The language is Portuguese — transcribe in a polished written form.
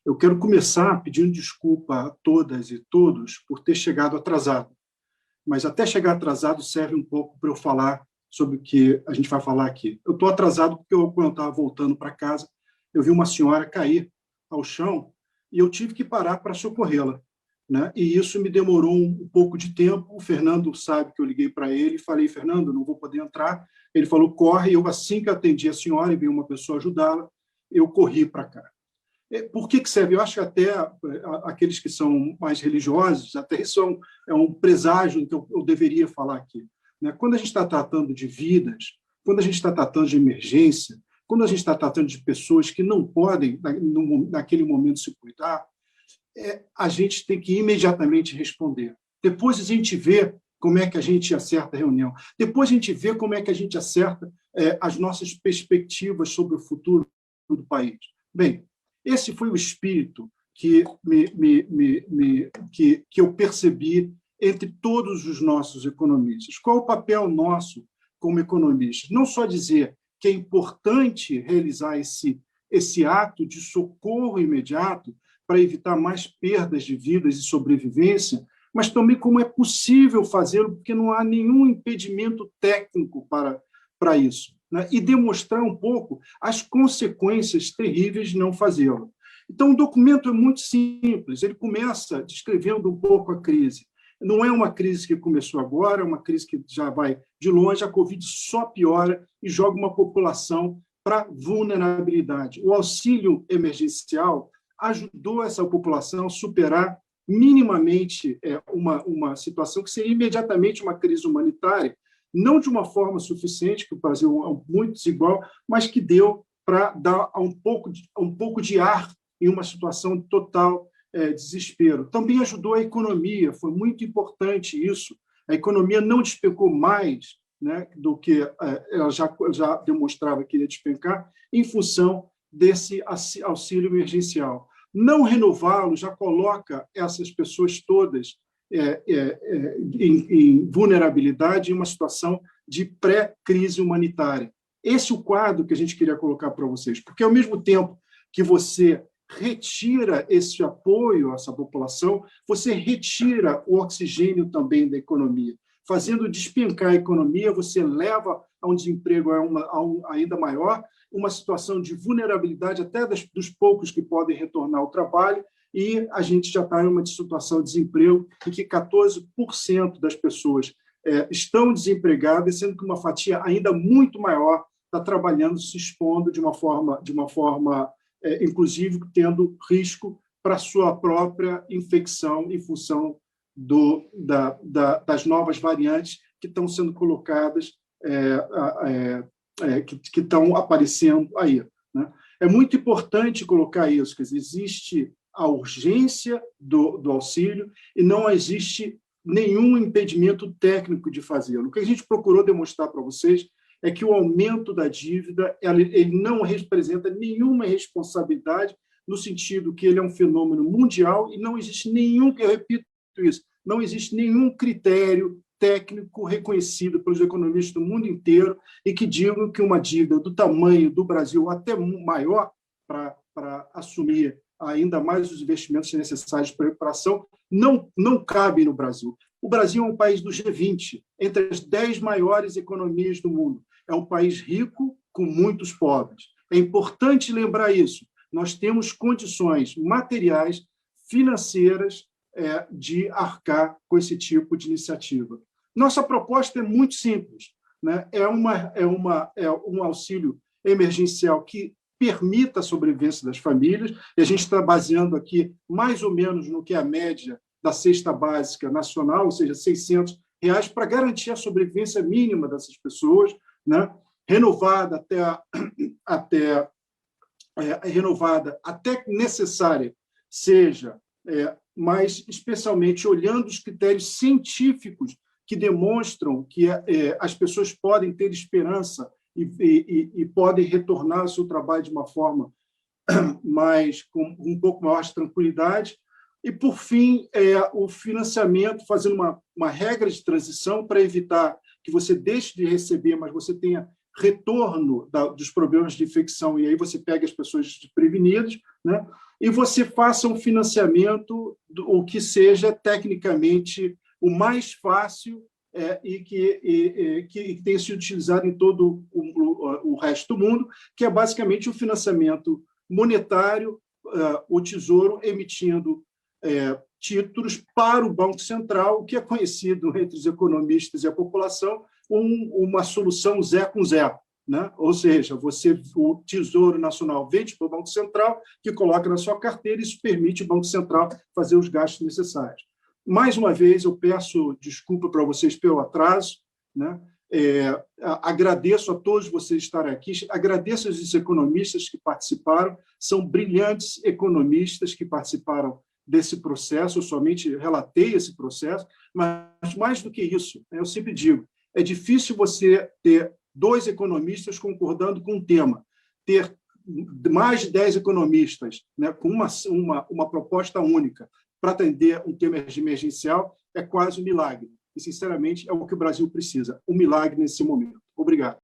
Eu quero começar pedindo desculpa a todas e todos por ter chegado atrasado. Mas até chegar atrasado serve um pouco para eu falar sobre o que a gente vai falar aqui. Eu estou atrasado porque quando eu estava voltando para casa, eu vi uma senhora cair ao chão e eu tive que parar para socorrê-la, né? E isso me demorou um pouco de tempo. O Fernando sabe que eu liguei para ele e falei: Fernando, não vou poder entrar. Ele falou: corre. Eu, assim que atendi a senhora e veio uma pessoa ajudá-la, eu corri para cá. Por que serve? Eu acho que até aqueles que são mais religiosos, até isso é um presságio que eu deveria falar aqui, né? Quando a gente está tratando de vidas, quando a gente está tratando de emergência, quando a gente está tratando de pessoas que não podem, naquele momento, se cuidar, a gente tem que imediatamente responder. Depois a gente vê como é que a gente acerta a reunião. Depois a gente vê como é que a gente acerta as nossas perspectivas sobre o futuro do país. Bem, esse foi o espírito que eu percebi entre todos os nossos economistas. Qual é o papel nosso como economistas? Não só dizer que é importante realizar esse ato de socorro imediato para evitar mais perdas de vidas e sobrevivência, mas também como é possível fazê-lo, porque não há nenhum impedimento técnico para isso, né? E demonstrar um pouco as consequências terríveis de não fazê-lo. Então, o documento é muito simples, ele começa descrevendo um pouco a crise. Não é uma crise que começou agora, é uma crise que já vai de longe, a Covid só piora e joga uma população para vulnerabilidade. O auxílio emergencial ajudou essa população a superar minimamente uma situação que seria imediatamente uma crise humanitária, não de uma forma suficiente, que o Brasil é muito desigual, mas que deu para dar um pouco de ar em uma situação de total desespero. Também ajudou a economia, foi muito importante isso. A economia não despecou mais, né, do que ela já demonstrava que iria despencar, em função desse auxílio emergencial. Não renová-lo já coloca essas pessoas todas em vulnerabilidade, em uma situação de pré-crise humanitária. Esse é o quadro que a gente queria colocar para vocês, porque, ao mesmo tempo que você retira esse apoio a essa população, você retira o oxigênio também da economia. Fazendo despencar a economia, você leva a um desemprego ainda maior, uma situação de vulnerabilidade até dos poucos que podem retornar ao trabalho, e a gente já está em uma situação de desemprego em que 14% das pessoas estão desempregadas, sendo que uma fatia ainda muito maior está trabalhando, se expondo de uma forma inclusive tendo risco para sua própria infecção em função das novas variantes que estão sendo colocadas, que estão aparecendo aí, né? É muito importante colocar isso, quer dizer, existe a urgência do auxílio e não existe nenhum impedimento técnico de fazê-lo. O que a gente procurou demonstrar para vocês é que o aumento da dívida ele não representa nenhuma responsabilidade, no sentido que ele é um fenômeno mundial e não existe nenhum, eu repito isso, não existe nenhum critério técnico reconhecido pelos economistas do mundo inteiro e que digam que uma dívida do tamanho do Brasil, até maior, para assumir ainda mais os investimentos necessários para a recuperação, não cabe no Brasil. O Brasil é um país do G20, entre as 10 maiores economias do mundo. É um país rico com muitos pobres. É importante lembrar isso. Nós temos condições materiais, financeiras, de arcar com esse tipo de iniciativa. Nossa proposta é muito simples, né? É um auxílio emergencial que permita a sobrevivência das famílias, e a gente está baseando aqui mais ou menos no que é a média da cesta básica nacional, ou seja, R$ 600, para garantir a sobrevivência mínima dessas pessoas, né? Renovada até que necessária seja, mas especialmente olhando os critérios científicos que demonstram que as pessoas podem ter esperança e podem retornar ao seu trabalho de uma forma com um pouco maior de tranquilidade. E, por fim, o financiamento, fazendo uma regra de transição para evitar que você deixe de receber, mas você tenha retorno dos problemas de infecção, e aí você pega as pessoas desprevenidas, né? e você faça um financiamento, o que seja tecnicamente o mais fácil e que tem sido utilizado em todo o resto do mundo, que é basicamente o financiamento monetário, o Tesouro emitindo títulos para o Banco Central, o que é conhecido entre os economistas e a população uma solução Zé com Zé, né? Ou seja, o Tesouro Nacional vende para o Banco Central, que coloca na sua carteira, e isso permite o Banco Central fazer os gastos necessários. Mais uma vez, eu peço desculpa para vocês pelo atraso, né? Agradeço a todos vocês estarem aqui, agradeço aos economistas que participaram, são brilhantes economistas que participaram desse processo, eu somente relatei esse processo, mas mais do que isso, eu sempre digo, é difícil você ter 2 economistas concordando com um tema, ter mais de 10 economistas, né, com uma proposta única para atender um tema emergencial, é quase um milagre. E, sinceramente, é o que o Brasil precisa, um milagre nesse momento. Obrigado.